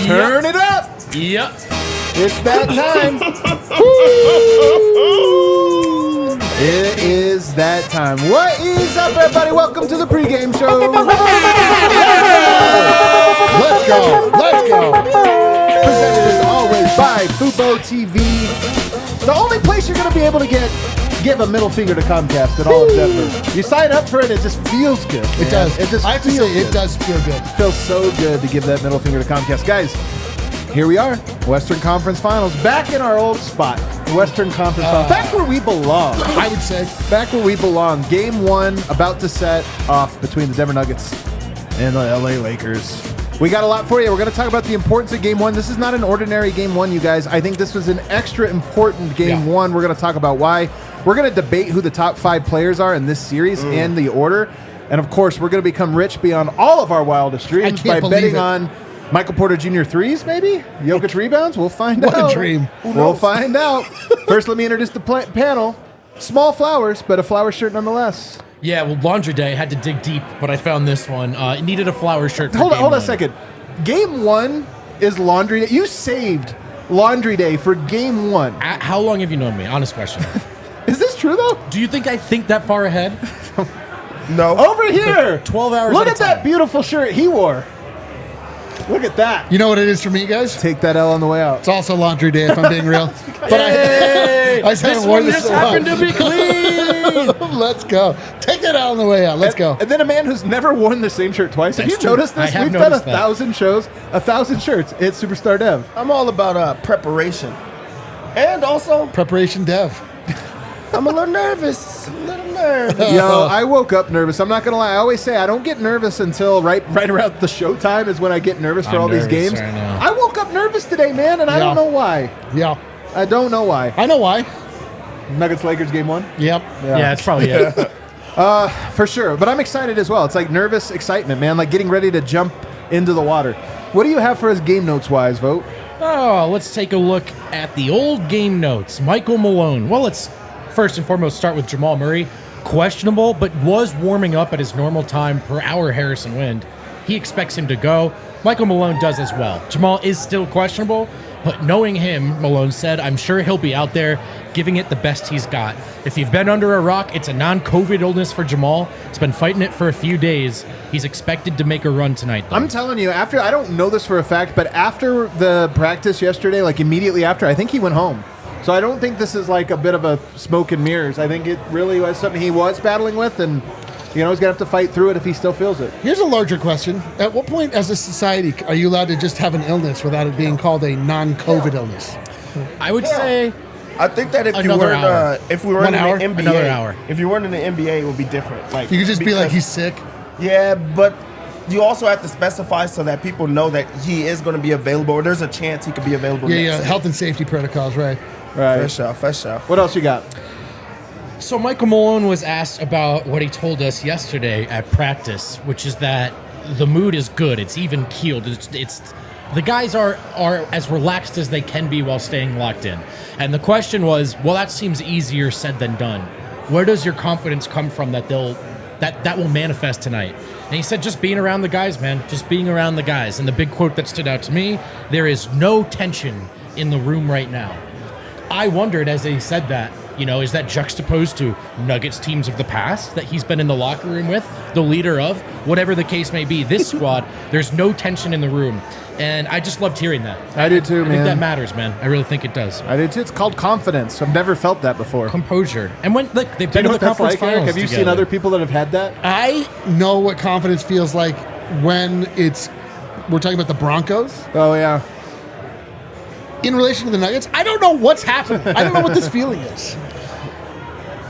Turn it up. Yep. It's that time. It is that time. What is up, everybody? Welcome to the pregame show. Let's go. Let's go. Presented as always by Fubo TV. The only place you're going to be able to give a middle finger to Comcast in all of Denver. You sign up for it, it just feels good. Man. It does. It just I have to say, it does feel good. It feels so good to give that middle finger to Comcast. Guys, here we are. Western Conference Finals. Back in our old spot. Western Conference Finals. Back where we belong. I would say. Back where we belong. Game one about to set off between the Denver Nuggets and the LA Lakers. We got a lot for you. We're going to talk about the importance of game one. This is not an ordinary game one, you guys. I think this was an extra important game one. We're going to talk about why. We're going to debate who the top 5 players are in this series and the order. And, of course, we're going to become rich beyond all of our wildest dreams by betting on Michael Porter Jr. threes, maybe? Jokic rebounds? We'll find out. What a dream. We'll find out. First, let me introduce the panel. Small flowers, but a flower shirt nonetheless. Yeah, well, laundry day. I had to dig deep, but I found this one. It needed a flower shirt for Hold on one. a second. Game one is laundry day. You saved laundry day for game one. How long have you known me? Honest question. Is this true, though? Do you think I think that far ahead? No. Over here. 12 hours Look at a at that time. beautiful shirt he wore. Look at that. You know what it is for me, guys? Take that L on the way out. It's also laundry day, if I'm being real. But Hey! I just haven't worn this just so long. happened to be clean. Let's go. Take that out on the way out. Let's go. And then a man who's never worn the same shirt twice. Have That's you true. noticed this? I have We've done noticed that. 1,000 shows, 1,000 shirts. It's Superstar Dev. I'm all about preparation. And also, Preparation dev. I'm a little nervous. Yo, I woke up nervous. I'm not going to lie. I always say I don't get nervous until right around the show time is when I get nervous for I'm all these nervous games. right now. I woke up nervous today, man, and I don't know why. Yeah. I don't know why. I know why. Nuggets Lakers game one? Yep. Yeah, it's probably it. For sure. But I'm excited as well. It's like nervous excitement, man, like getting ready to jump into the water. What do you have for us game notes wise, Vote? Oh, let's take a look at the old game notes. Michael Malone. Well, let's first and foremost start with Jamal Murray. Questionable, but was warming up at his normal time per hour Harrison Wind. He expects him to go. Michael Malone does as well. Jamal is still questionable, but knowing him, Malone said, I'm sure he'll be out there giving it the best he's got. If you've been under a rock, it's a non-COVID illness for Jamal. He's been fighting it for a few days. He's expected to make a run tonight, though. I'm telling you, after, I don't know this for a fact, but after the practice yesterday, like immediately after, I think he went home. So I don't think this is like a bit of a smoke and mirrors. I think it really was something he was battling with, and he's going to have to fight through it if he still feels it. Here's a larger question. At what point as a society are you allowed to just have an illness without it being called a non-COVID illness? I would say I think that if Another hour. we were 1 in hour? the NBA, Another hour. if you weren't in the NBA, it would be different. Like You could just be like, because- he's sick. Yeah, but you also have to specify so that people know that he is going to be available, or there's a chance he could be available. Yeah, next health and safety protocols, right. Right. For sure. What else you got? So Michael Malone was asked about what he told us yesterday at practice, which is that the mood is good. It's even keeled. It's the guys are as relaxed as they can be while staying locked in. And the question was, well, that seems easier said than done. Where does your confidence come from that that will manifest tonight? And he said, just being around the guys, man. Just being around the guys. And the big quote that stood out to me, there is no tension in the room right now. I wondered as he said that, is that juxtaposed to Nuggets teams of the past that he's been in the locker room with, the leader of, whatever the case may be. This squad, there's no tension in the room. And I just loved hearing that. I did too, I man. think that matters, man. I really think it does. I did too. It's called confidence. I've never felt that before. Composure. And when they've Do you been know in what the that's conference like, Eric? finals Have you seen together. other people that have had that? I know what confidence feels like when we're talking about the Broncos. Oh, yeah. In relation to the Nuggets, I don't know what's happening. I don't know what this feeling is.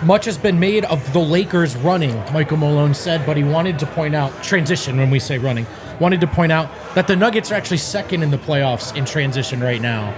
Much has been made of the Lakers running, Michael Malone said, but he wanted to point out, transition when we say running, wanted to point out that the Nuggets are actually second in the playoffs in transition right now.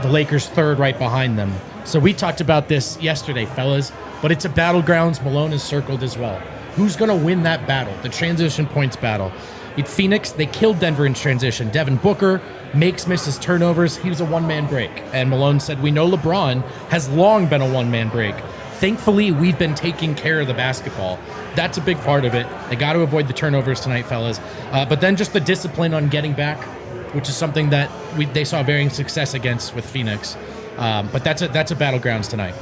The Lakers third right behind them. So we talked about this yesterday, fellas, but it's a battlegrounds Malone has circled as well. Who's going to win that battle, the transition points battle? In Phoenix, they killed Denver in transition. Devin Booker misses turnovers. He was a one-man break. And Malone said, we know LeBron has long been a one-man break. Thankfully, we've been taking care of the basketball. That's a big part of it. They got to avoid the turnovers tonight, fellas. But then just the discipline on getting back. which is something that they saw varying success against with Phoenix. But that's a battlegrounds tonight.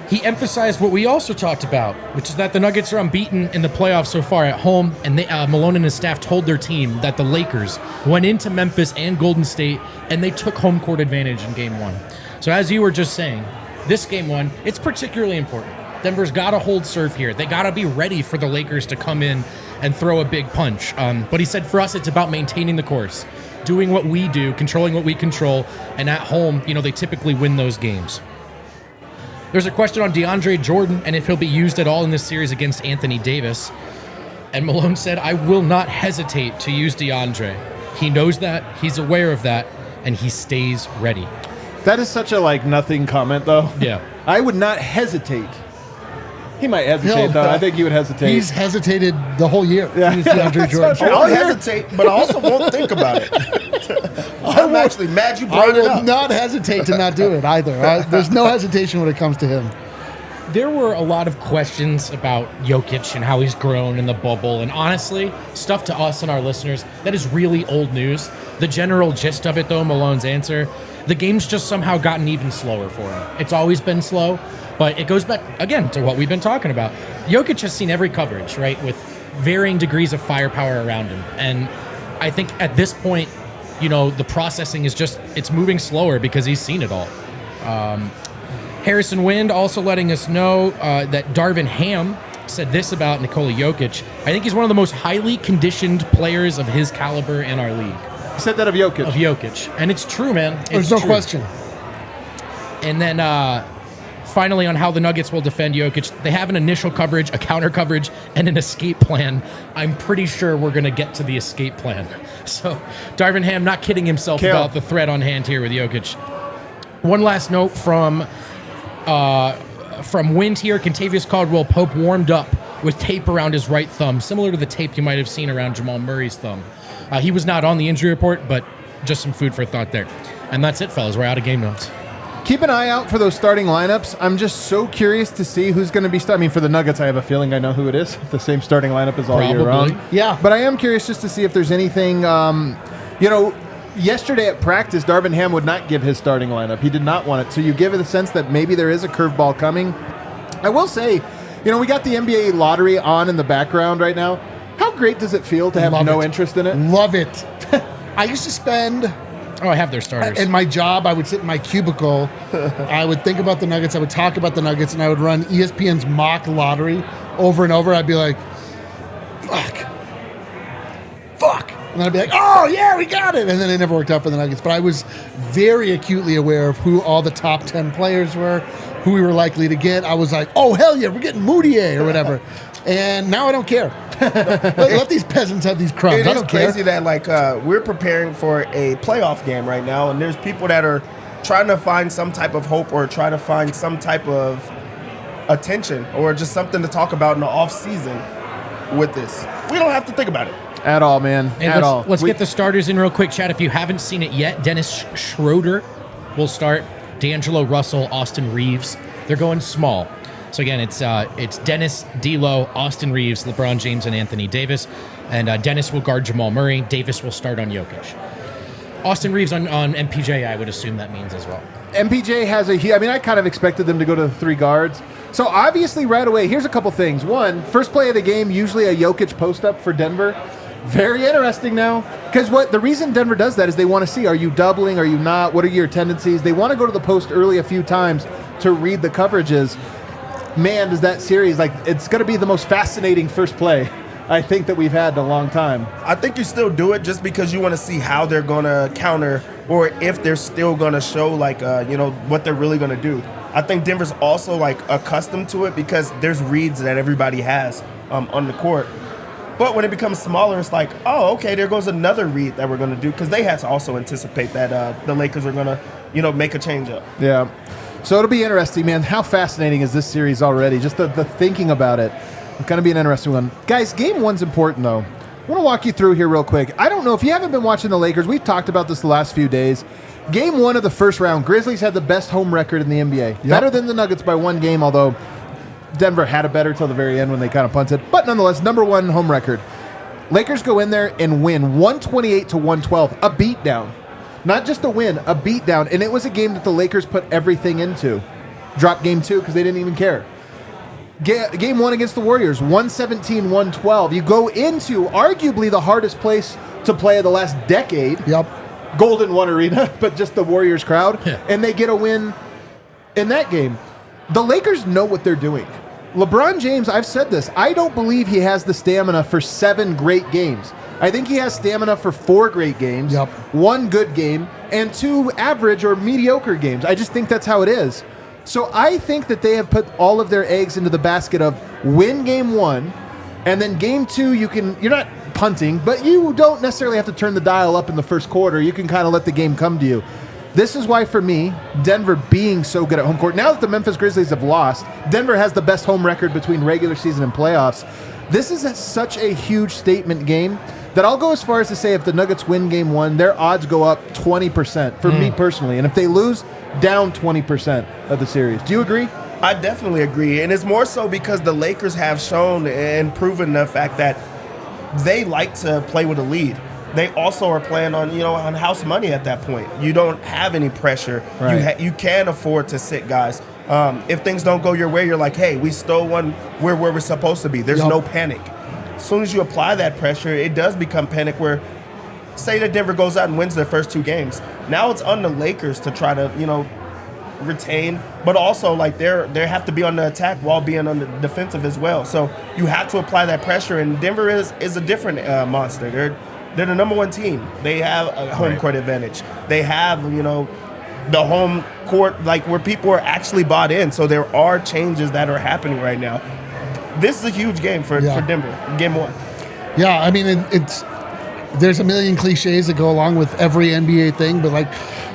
He emphasized what we also talked about, which is that the Nuggets are unbeaten in the playoffs so far at home, and Malone and his staff told their team that the Lakers went into Memphis and Golden State, and they took home court advantage in Game 1. So as you were just saying, this Game 1, it's particularly important. Denver's got to hold serve here. They got to be ready for the Lakers to come in and throw a big punch. But he said for us, it's about maintaining the course, doing what we do, controlling what we control, and at home, they typically win those games. There's a question on DeAndre Jordan and if he'll be used at all in this series against Anthony Davis. And Malone said, I will not hesitate to use DeAndre. He knows that, he's aware of that, and he stays ready. That is such a nothing comment, though. Yeah. I would not hesitate. He might hesitate, though. I think he would hesitate. He's hesitated the whole year. Yeah. He's DeAndre Jordan. I'll hesitate, but I also won't think about it. I'm actually mad you I brought it will up. not hesitate to not do it either. There's no hesitation when it comes to him. There were a lot of questions about Jokic and how he's grown in the bubble. And honestly, stuff to us and our listeners, that is really old news. The general gist of it, though, Malone's answer, the game's just somehow gotten even slower for him. It's always been slow, but it goes back, again, to what we've been talking about. Jokic has seen every coverage, right, with varying degrees of firepower around him. And I think at this point, the processing is just, it's moving slower because he's seen it all. Harrison Wind also letting us know that Darvin Ham said this about Nikola Jokic. I think he's one of the most highly conditioned players of his caliber in our league. He said that of Jokic. And it's true, man. There's no question. And then finally on how the Nuggets will defend Jokic, they have an initial coverage, a counter coverage, and an escape plan. I'm pretty sure we're going to get to the escape plan. So Darvin Ham not kidding himself about the threat on hand here with Jokic. One last note from Wind here. Kentavious Caldwell-Pope warmed up with tape around his right thumb, similar to the tape you might have seen around Jamal Murray's thumb. He was not on the injury report, but just some food for thought there. And that's it, fellas. We're out of game notes. Keep an eye out for those starting lineups. I'm just so curious to see who's going to be starting. I mean, for the Nuggets, I have a feeling I know who it is. The same starting lineup as all year round. Yeah. But I am curious just to see if there's anything, yesterday at practice, Darvin Ham would not give his starting lineup. He did not want it. So you give it a sense that maybe there is a curveball coming. I will say, we got the NBA lottery on in the background right now. How great does it feel to have no interest in it? Love it. I used to spend... Oh, I have their starters. In my job, I would sit in my cubicle. I would think about the Nuggets. I would talk about the Nuggets, and I would run ESPN's mock lottery over and over. I'd be like, fuck. And then I'd be like, oh, yeah, we got it. And then it never worked out for the Nuggets. But I was very acutely aware of who all the top 10 players were, who we were likely to get. I was like, oh, hell yeah, we're getting Moutier or whatever. And now I don't care. Let these peasants have these crumbs. It I is don't care. crazy that we're preparing for a playoff game right now, and there's people that are trying to find some type of hope or try to find some type of attention or just something to talk about in the off season with this. We don't have to think about it at all, man. Let's get the starters in real quick, Chad. If you haven't seen it yet, Dennis Schroeder will start. D'Angelo Russell, Austin Reeves. They're going small. So again, it's Dennis, D'Lo, Austin Reeves, LeBron James, and Anthony Davis. And Dennis will guard Jamal Murray. Davis will start on Jokic. Austin Reeves on MPJ, I would assume that means as well. MPJ has I kind of expected them to go to the three guards. So obviously right away, here's a couple things. One, first play of the game, usually a Jokic post-up for Denver. Very interesting now. Because the reason Denver does that is they want to see, are you doubling, are you not? What are your tendencies? They want to go to the post early a few times to read the coverages. Man, does that series, it's going to be the most fascinating first play, I think, that we've had in a long time. I think you still do it just because you want to see how they're going to counter or if they're still going to show, what they're really going to do. I think Denver's also, accustomed to it because there's reads that everybody has on the court. But when it becomes smaller, it's like, oh, okay, there goes another read that we're going to do because they had to also anticipate that the Lakers are going to, make a change up. Yeah. So it'll be interesting, man. How fascinating is this series already? Just the thinking about it. It's going to be an interesting one. Guys, game one's important, though. I want to walk you through here real quick. I don't know if you haven't been watching the Lakers. We've talked about this the last few days. Game one of the first round, Grizzlies had the best home record in the NBA. Yep. Better than the Nuggets by one game, although Denver had a better till the very end when they kind of punted. But nonetheless, number one home record. Lakers go in there and win 128 to 112, a beatdown. Not just a win, a beatdown. And it was a game that the Lakers put everything into. Dropped game 2 because they didn't even care. Game 1 against the Warriors, 117-112. You go into arguably the hardest place to play of the last decade. Yep. Golden One Arena, but just the Warriors crowd. Yeah. And they get a win in that game. The Lakers know what they're doing. LeBron James, I've said this, I don't believe he has the stamina for 7 great games. I think he has stamina for 4 great games, Yep. 1 good game, and 2 average or mediocre games. I just think that's how it is. So I think that they have put all of their eggs into the basket of win game 1, and then game 2, you're not punting, but you don't necessarily have to turn the dial up in the first quarter. You can kind of let the game come to you. This is why, for me, Denver being so good at home court, now that the Memphis Grizzlies have lost, Denver has the best home record between regular season and playoffs. This is such a huge statement game that I'll go as far as to say if the Nuggets win game 1, their odds go up 20% for me personally. And if they lose, down 20% of the series. Do you agree? I definitely agree. And it's more so because the Lakers have shown and proven the fact that they like to play with a lead. They also are playing on house money at that point. You don't have any pressure. Right. You can afford to sit guys. If things don't go your way, you're like, hey, we stole one. We're where we're supposed to be. There's no panic. As soon as you apply that pressure, it does become panic where, say that Denver goes out and wins their first 2 games. Now it's on the Lakers to try to, retain, but also like they have to be on the attack while being on the defensive as well. So you have to apply that pressure, and Denver is a different monster. They're the number 1 team. They have a home court advantage. They have, the home court, like where people are actually bought in. So there are changes that are happening right now. This is a huge game for Denver, game 1. Yeah, I mean, there's a million cliches that go along with every NBA thing, but like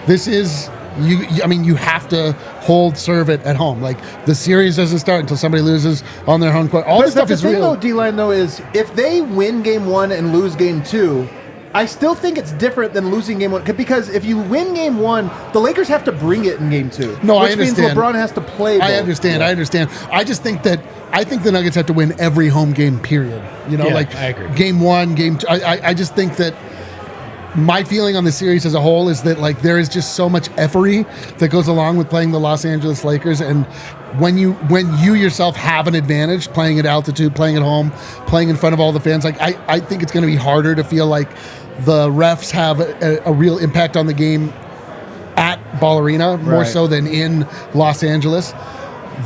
this is you have to hold serve it at home. Like the series doesn't start until somebody loses on their home court. All this stuff is real. The thing though, D-Line, though, is if they win game 1 and lose game 2, I still think it's different than losing game 1, because if you win game 1, the Lakers have to bring it in game 2. No, I which means understand. LeBron has to play both. I understand. I just think the Nuggets have to win every home game, period. Yeah, I agree. Game 1, game 2. I just think that my feeling on the series as a whole is that like there is just so much effery that goes along with playing the Los Angeles Lakers, and when you yourself have an advantage playing at altitude, playing at home, playing in front of all the fans, like I think it's going to be harder to feel like the refs have a real impact on the game at Ball Arena more so than in Los Angeles.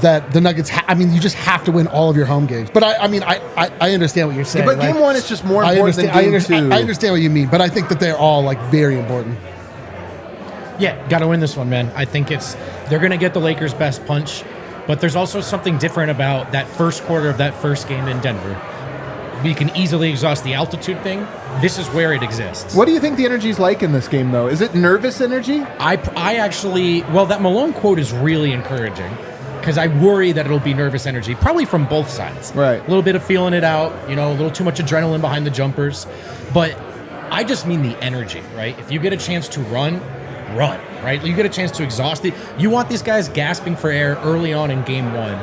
That the Nuggets, you just have to win all of your home games. But I understand what you're saying. But game 1 is just more important than game 2. I understand what you mean, but I think that they're all like very important. Yeah, got to win this one, man. I think they're going to get the Lakers' best punch, but there's also something different about that first quarter of that first game in Denver. We can easily exhaust the altitude thing. This is where it exists. What do you think the energy is like in this game, though? Is it nervous energy? I actually, that Malone quote is really encouraging, because I worry that it'll be nervous energy, probably from both sides. Right. A little bit of feeling it out, a little too much adrenaline behind the jumpers. But I just mean the energy, right? If you get a chance to run, right? You get a chance to exhaust it. You want these guys gasping for air early on in game 1.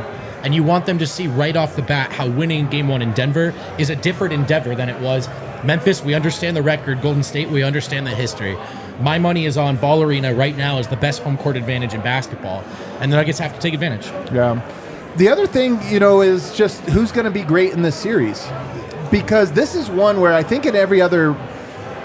And you want them to see right off the bat how winning game 1 in Denver is a different endeavor than it was Memphis. We understand the record. Golden State, we understand the history. My money is on Ball Arena right now as the best home court advantage in basketball, and the Nuggets have to take advantage. Yeah. The other thing, is just who's going to be great in this series, because this is one where I think in every other,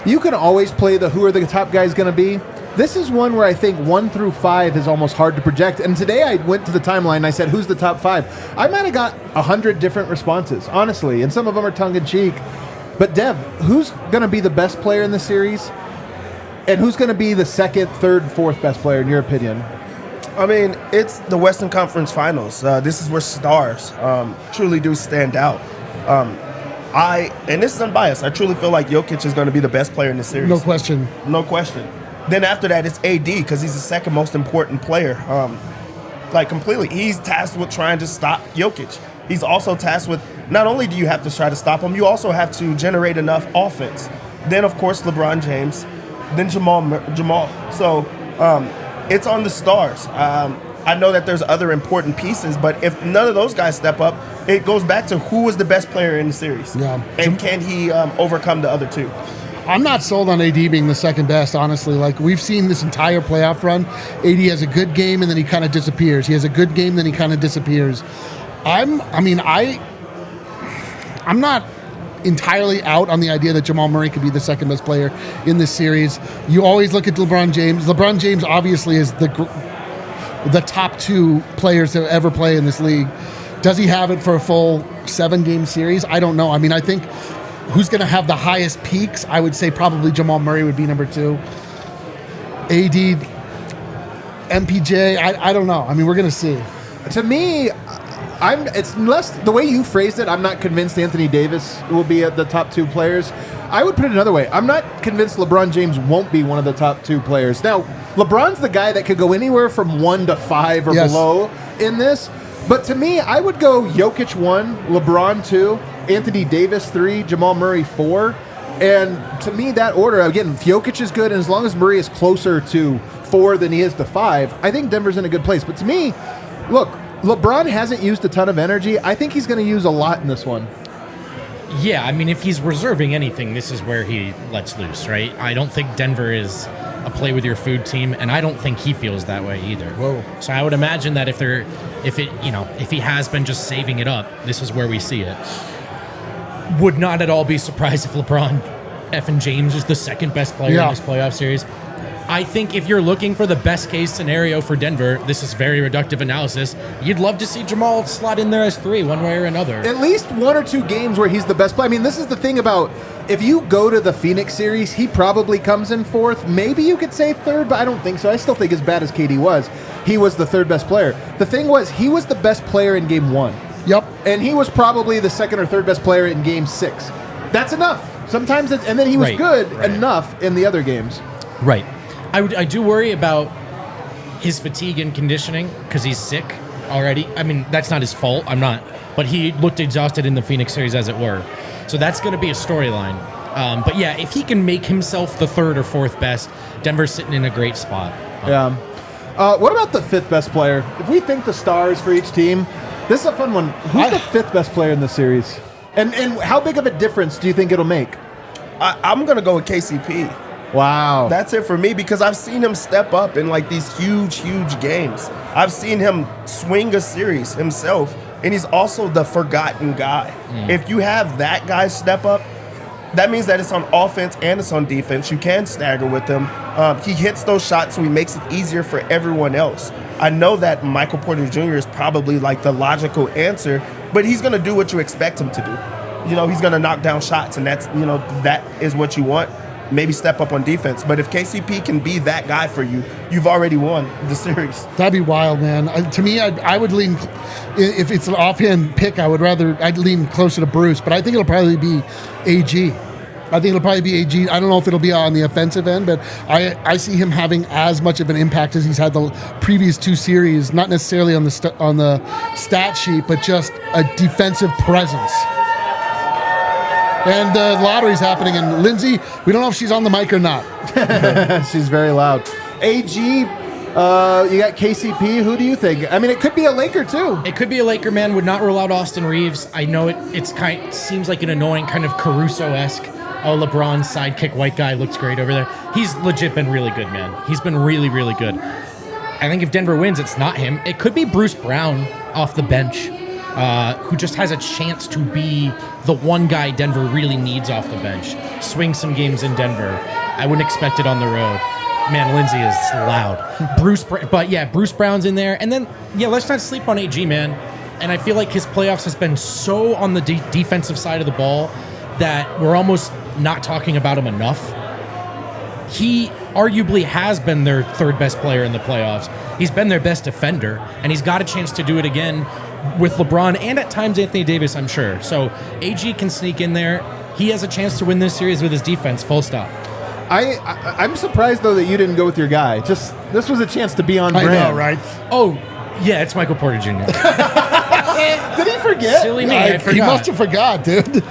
you can always play who are the top guys going to be. This is one where I think 1 through 5 is almost hard to project. And today I went to the timeline and I said, who's the top 5? I might have got 100 different responses, honestly, and some of them are tongue-in-cheek. But Dev, who's going to be the best player in the series? And who's going to be the second, third, fourth best player in your opinion? I mean, it's the Western Conference Finals. This is where stars truly do stand out. And this is unbiased, I truly feel like Jokic is going to be the best player in the series. No question. No question. Then after that, it's AD, because he's the second most important player. Completely. He's tasked with trying to stop Jokic. He's also tasked with, not only do you have to try to stop him, you also have to generate enough offense. Then, of course, LeBron James. Then Jamal. So it's on the stars. I know that there's other important pieces, but if none of those guys step up, it goes back to who was the best player in the series. Yeah. And can he overcome the other two? I'm not sold on AD being the second best, honestly. Like, we've seen this entire playoff run. AD has a good game, and then he kind of disappears. He has a good game, then he kind of disappears. I'm not entirely out on the idea that Jamal Murray could be the second best player in this series. You always look at LeBron James. LeBron James obviously is the top 2 players to ever play in this league. Does he have it for a full 7-game series? I don't know. I mean, I think who's going to have the highest peaks? I would say probably Jamal Murray would be number 2. AD, MPJ, I don't know. I mean, we're going to see. To me, it's less the way you phrased it. I'm not convinced Anthony Davis will be at the top 2 players. I would put it another way. I'm not convinced LeBron James won't be one of the top 2 players. Now, LeBron's the guy that could go anywhere from 1 to 5 or below in this. But to me, I would go Jokic 1, LeBron 2, Anthony Davis 3, Jamal Murray 4. And to me, that order, again, if Jokic is good, and as long as Murray is closer to 4 than he is to 5, I think Denver's in a good place. But to me, look, LeBron hasn't used a ton of energy. I think he's going to use a lot in this one. Yeah, I mean, if he's reserving anything, this is where he lets loose, right? I don't think Denver is a play with your food team, and I don't think he feels that way either. Whoa. So I would imagine that if he has been just saving it up, this is where we see it. Would not at all be surprised if LeBron effing James is the second best player in this playoff series. I think if you're looking for the best case scenario for Denver, this is very reductive analysis. You'd love to see Jamal slot in there as 3, one way or another. At least 1 or 2 games where he's the best player. I mean, this is the thing about if you go to the Phoenix series, he probably comes in 4th. Maybe you could say 3rd, but I don't think so. I still think as bad as KD was, he was the 3rd best player. The thing was, he was the best player in game 1. Yep. And he was probably the 2nd or 3rd best player in game 6. That's enough. Sometimes, and then he was good enough in the other games. Right. I do worry about his fatigue and conditioning because he's sick already. I mean, that's not his fault. I'm not. But he looked exhausted in the Phoenix series, as it were. So that's going to be a storyline. But yeah, if he can make himself the 3rd or 4th best, Denver's sitting in a great spot. Yeah. What about the 5th best player? If we think the stars for each team, this is a fun one. Who's the 5th best player in the series? And how big of a difference do you think it'll make? I'm going to go with KCP. Wow. That's it for me because I've seen him step up in like these huge games. I've seen him swing a series himself, and he's also the forgotten guy. If you have that guy step up, that means that it's on offense and it's on defense. You can stagger with him. He hits those shots, so he makes it easier for everyone else. I know that Michael Porter Jr. is probably like the logical answer, but he's going to do what you expect him to do. You know, he's going to knock down shots, and that's, you know, that is what you want. Maybe step up on defense. But if KCP can be that guy for you, you've already won the series. That'd be wild, man. To me, I would lean, if it's an offhand pick, I'd lean closer to Bruce, but I think it'll probably be AG. I think it'll probably be AG. I don't know if it'll be on the offensive end, but I see him having as much of an impact as he's had the previous 2 series, not necessarily on the stat sheet, but just a defensive presence. And the lottery's happening, and Lindsay, we don't know if she's on the mic or not. She's very loud. AG, you got KCP. Who do you think? I mean, it could be a Laker, too. It could be a Laker, man. Would not rule out Austin Reeves. I know it seems like an annoying kind of Caruso-esque. Oh, LeBron's sidekick white guy looks great over there. He's legit been really good, man. He's been really, really good. I think if Denver wins, it's not him. It could be Bruce Brown off the bench. Who just has a chance to be the one guy Denver really needs off the bench. Swing some games in Denver. I wouldn't expect it on the road. Man, Lindsay is loud. Bruce Brown's in there. And then, let's not sleep on AG, man. And I feel like his playoffs has been so on the defensive side of the ball that we're almost not talking about him enough. He arguably has been their 3rd best player in the playoffs. He's been their best defender, and he's got a chance to do it again with LeBron and at times Anthony Davis, I'm sure. So AG can sneak in there. He has a chance to win this series with his defense, full stop. I'm surprised, though, that you didn't go with your guy. Just this was a chance to be on brand. I know, right? Oh, yeah, it's Michael Porter Jr. Did he forget? Silly me, I forgot. He must have forgot, dude.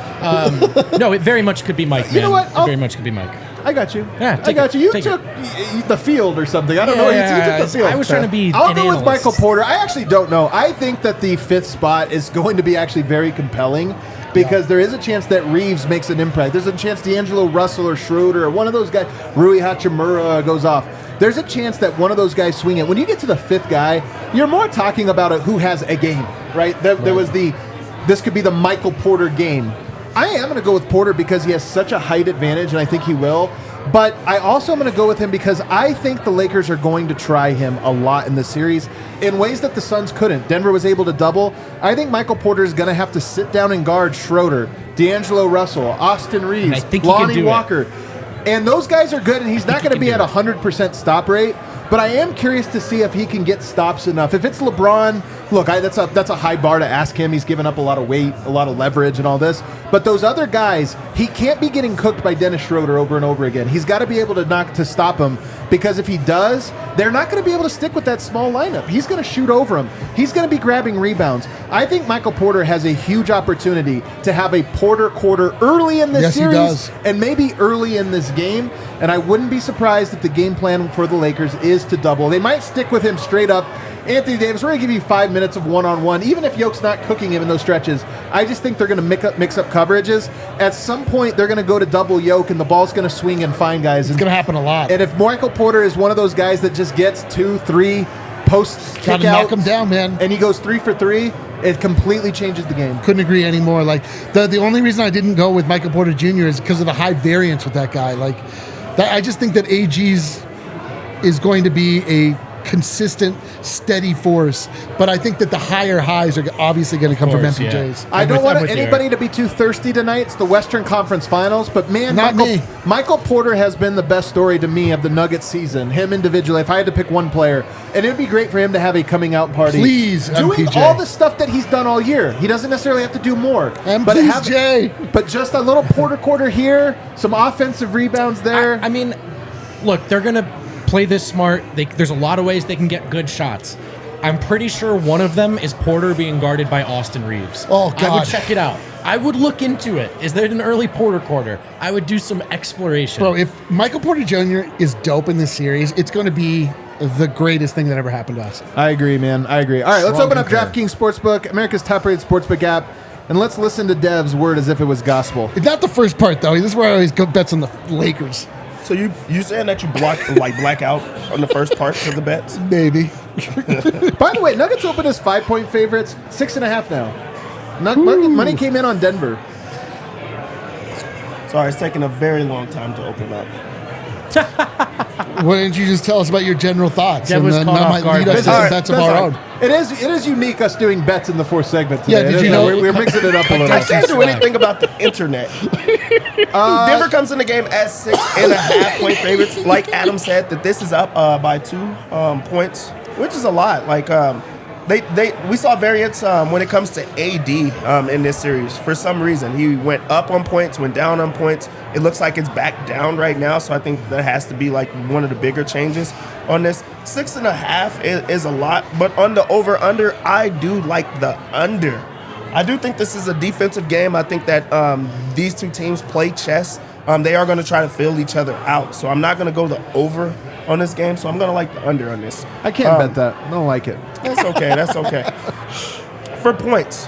No, it very much could be Mike, man. You know what? It very much could be Mike. I got you. Yeah, I got you. You take took the field or something. I don't know. You took the field. I was trying to be. I'll an go with analyst. Michael Porter. I actually don't know. I think that the 5th spot is going to be actually very compelling because there is a chance that Reeves makes an impact. There's a chance D'Angelo Russell or Schroeder or one of those guys, Rui Hachimura, goes off. There's a chance that one of those guys swing it. When you get to the 5th guy, you're more talking about who has a game, right? There was this could be the Michael Porter game. I am going to go with Porter because he has such a height advantage, and I think he will. But I also am going to go with him because I think the Lakers are going to try him a lot in this series in ways that the Suns couldn't. Denver was able to double. I think Michael Porter is going to have to sit down and guard Schroeder, D'Angelo Russell, Austin Reeves, Lonnie Walker. And those guys are good, and he's not going to be at 100% stop rate. But I am curious to see if he can get stops enough. If it's LeBron, look, that's a high bar to ask him. He's given up a lot of weight, a lot of leverage, and all this. But those other guys, he can't be getting cooked by Dennis Schroeder over and over again. He's got to be able to stop him, because if he does, they're not going to be able to stick with that small lineup. He's going to shoot over him. He's going to be grabbing rebounds. I think Michael Porter has a huge opportunity to have a Porter quarter early in this series and maybe early in this game. And I wouldn't be surprised if the game plan for the Lakers is to double. They might stick with him straight up. Anthony Davis, we're going to give you 5 minutes of one-on-one. Even if Yoke's not cooking him in those stretches, I just think they're going to mix up coverages. At some point, they're going to go to double Yoke, and the ball's going to swing and find guys. It's going to happen a lot. And if Michael Porter is one of those guys that just gets 2, 3 posts, got to knock him down, man. And he goes 3 for 3, it completely changes the game. Couldn't agree anymore. Like the only reason I didn't go with Michael Porter Jr. is because of the high variance with that guy. Like I just think that AG's is going to be a consistent, steady force. But I think that the higher highs are obviously going to come from MPJs. I don't want anybody to be too thirsty tonight. It's the Western Conference Finals. But, man, Michael Porter has been the best story to me of the Nuggets season. Him individually, if I had to pick one player. And it would be great for him to have a coming out party. Please, doing MPJ. all the stuff that he's done all year. He doesn't necessarily have to do more. MPJ. But just a little Porter quarter here, some offensive rebounds there. I mean, look, they're going to play this smart. There's a lot of ways they can get good shots. I'm pretty sure one of them is Porter being guarded by Austin Reeves. Oh, God. I would check it out. I would look into it. Is there an early Porter quarter? I would do some exploration. Bro, if Michael Porter Jr. is dope in this series, it's going to be the greatest thing that ever happened to us. I agree, man. I agree. All right, let's open up DraftKings Sportsbook, America's top-rated sportsbook app, and let's listen to Dev's word as if it was gospel. It's not the first part, though. This is where I always go bets on the Lakers. So you saying that you black out on the first parts of the bets? Maybe. By the way, Nuggets open as 5-point favorites, 6.5 now. Money came in on Denver. Sorry, it's taking a very long time to open up. Why didn't you just tell us about your general thoughts? Dev was and then caught that off might guard. lead us to some bets of our own. It is unique us doing bets in the fourth segment today. Yeah, did you know? We're mixing it up a little. I can't do anything about the internet. Denver comes in the game as 6.5-point favorites. Like Adam said, that this is up by 2 points, which is a lot. Like we saw variance when it comes to AD in this series. For some reason, he went up on points, went down on points. It looks like it's back down right now, so I think that has to be like one of the bigger changes on this. 6.5 is a lot, but on the over-under, I do like the under. I do think this is a defensive game. I think that these two teams play chess. They are going to try to fill each other out, so I'm not going to go the over on this game, so I'm going to like the under on this. I can't bet that. I don't like it. That's okay. That's okay. For points,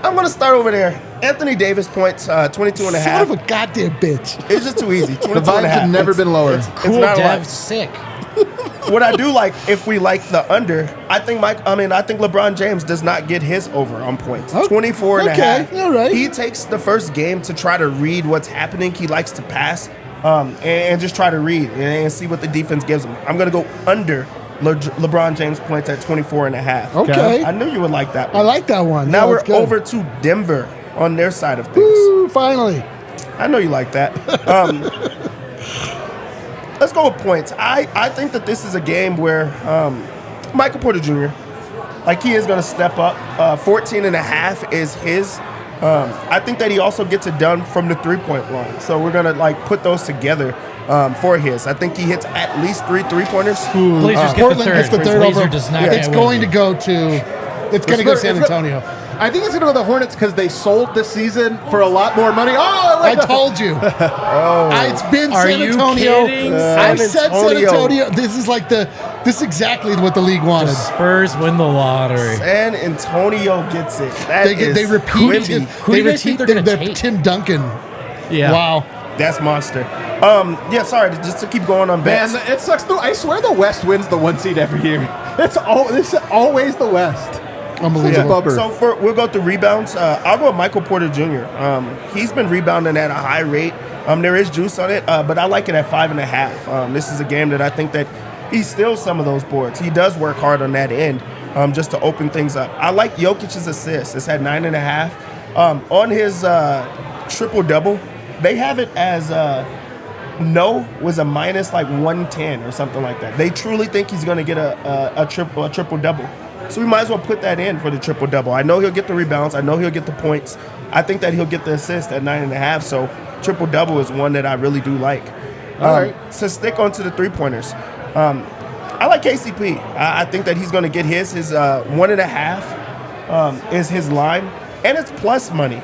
I'm going to start over there. Anthony Davis points, 22 and a half. Son of a goddamn bitch. It's just too easy. 22 The vibes have never been lower. Cool, not a lot. Dev's sick. What I do like, if we like the under, I think LeBron James does not get his over on points. 24 and a half. All right. He takes the first game to try to read what's happening. He likes to pass and just try to read and see what the defense gives him. I'm going to go under LeBron James points at 24 and a half. Okay. I knew you would like that one. I like that one. Now Yeah, we're that's good. over to Denver on their side of things. Woo, finally. I know you like that. Let's go with points. I think that this is a game where Michael Porter Jr., like he is going to step up. 14 and a half is his. I think that he also gets it done from the three-point line. So we're going to like put those together for his. I think he hits at least 3 three-pointers. Blazers get Portland the third. gets the third Blazer over. does not It's get going to one. go to San Antonio. I think it's going to go the Hornets because they sold this season for a lot more money. Oh, I told you. It's been Are San you Antonio. kidding? I said San Antonio. Antonio. This is exactly what the league wanted. Spurs win the lottery. San Antonio gets it. They repeated Tim. Who do you guys think they're gonna take? Tim Duncan. Yeah. Wow. That's monster. Yeah, sorry, just to keep going on bets. Man, it sucks. I swear the West wins the 1 seed every year. This is always the West. Unbelievable. bummer. So we'll go through rebounds. I'll go with Michael Porter Jr. He's been rebounding at a high rate. There is juice on it, but I like it at 5.5. This is a game that I think that he steals some of those boards. He does work hard on that end, just to open things up. I like Jokic's assist. It's at 9.5. On his triple-double, they have it as was a minus like 110 or something like that. They truly think he's going to get a triple-double. So we might as well put that in for the triple-double. I know he'll get the rebounds. I know he'll get the points. I think that he'll get the assist at 9.5. So triple-double is one that I really do like. All right. So stick onto the three-pointers. I like KCP. I think that he's going to get his 1.5 is his line, and it's plus money.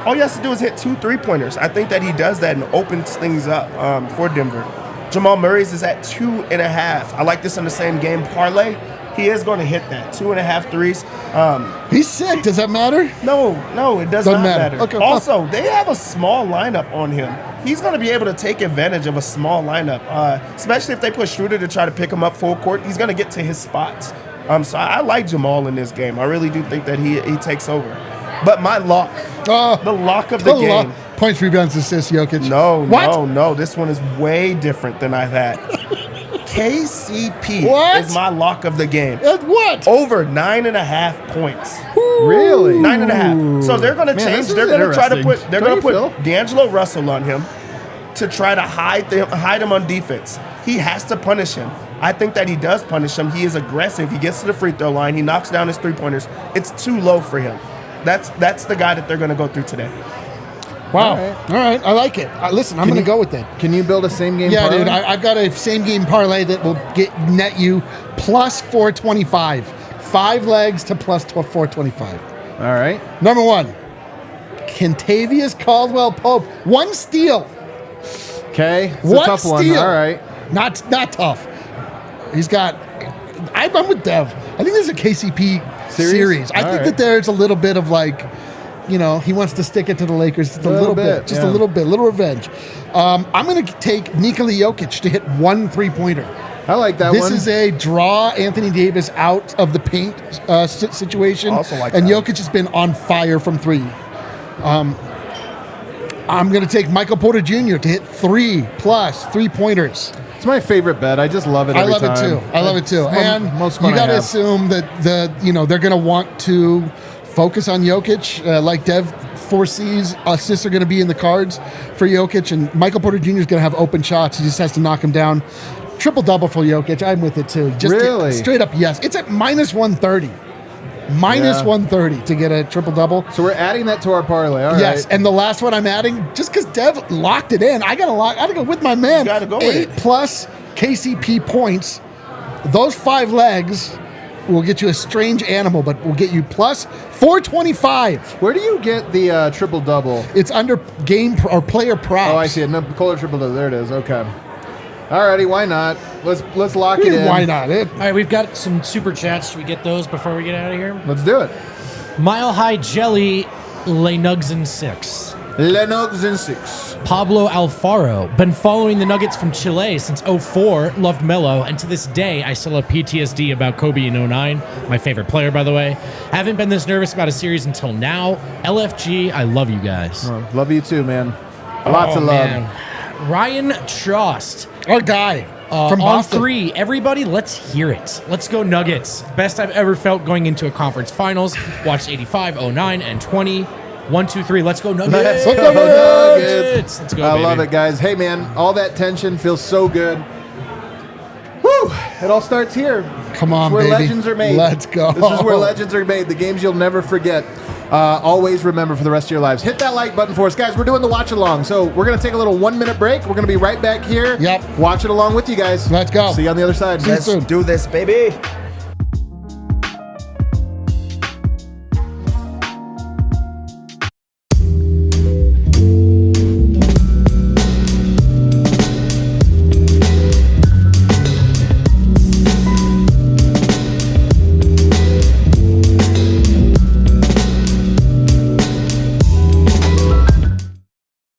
All he has to do is hit 2 3-pointers. I think that he does that and opens things up for Denver. Jamal Murray's is at 2.5. I like this in the same game parlay. He is going to hit that 2.5 threes. He's sick. Does that matter? No, it does Doesn't not matter. matter. Okay. Also, they have a small lineup on him. He's going to be able to take advantage of a small lineup, especially if they push Schroeder to try to pick him up full court. He's going to get to his spots. So I like Jamal in this game. I really do think that he takes over. But my lock, the lock of the game. Points, rebounds, assists, Jokic. No. This one is way different than I've had. KCP is my lock of the game. What? Over 9.5 points. Really? 9.5. So they're going to change. this They're is going to try to interesting. put. They're Don't going to you put D'Angelo Russell on him to try to hide him on defense. He has to punish him. I think that he does punish him. He is aggressive. He gets to the free throw line. He knocks down his 3-pointers. It's too low for him. That's the guy that they're going to go through today. Wow. All right. I like it. Listen, I'm going to go with it. Can you build a same game Yeah, parlay? dude. I've got a same game parlay that will net you plus 425. 5 legs to plus 425. All right. Number 1, Kentavious Caldwell-Pope. 1 steal. Okay. It's a One tough one. steal. All right. Not tough. He's got. I'm with Dev. I think this is a KCP series. I think that there's a little bit of like, he wants to stick it to the Lakers just a little bit, a little revenge. I'm going to take Nikola Jokic to hit 1 3-pointer. I like that This one. is a draw Anthony Davis out of the paint situation. Also like and that. Jokic has been on fire from 3. I'm going to take Michael Porter Jr. to hit 3+ 3-pointers. It's my favorite bet. I just love it. I every love time. it too. And most fun you got to I have. assume that they're going to want to focus on Jokic, like Dev foresees. Assists are going to be in the cards for Jokic, and Michael Porter Jr. is going to have open shots. He just has to knock him down. Triple-double for Jokic. I'm with it too. Just Really? straight up yes. It's at minus 130. Minus 130 to get a triple-double. So we're adding that to our parlay. All right. Yes, and the last one I'm adding, just because Dev locked it in, I gotta go with my man. You gotta go with it. 8+ KCP points. Those 5 legs will get you a strange animal, but will get you plus 425. Where do you get the triple double? It's under game or player props. Oh, I see it. Nikola triple double. There it is. Okay. Alrighty, why not? Let's lock it in. Why not? All right, we've got some super chats. Should we get those before we get out of here? Let's do it. Mile High Jelly, Lenugs in 6. Lennox in 6. Pablo Alfaro, been following the Nuggets from Chile since 04, loved Melo, and to this day, I still have PTSD about Kobe in 09, my favorite player, by the way. Haven't been this nervous about a series until now. LFG, I love you guys. Oh, love you too, man. Lots of love. Man. Ryan Trost. Our guy from on Boston. 3, everybody, let's hear it. Let's go Nuggets. Best I've ever felt going into a conference finals. Watched 85, 09, and 20. 1, 2, 3. Let's go Nuggets. Let's go Nuggets. Let's go, I baby. love it, guys. Hey, man, all that tension feels so good. Whew! It all starts here. Come on, This is where baby. legends are made. Let's go. This is where legends are made. The games you'll never forget. Always remember for the rest of your lives. Hit that like button for us. Guys, we're doing the watch along. So we're going to take a little 1-minute break. We're going to be right back here. Yep. Watch it along with you guys. Let's go. See you on the other side. See you Let's soon. do this, baby.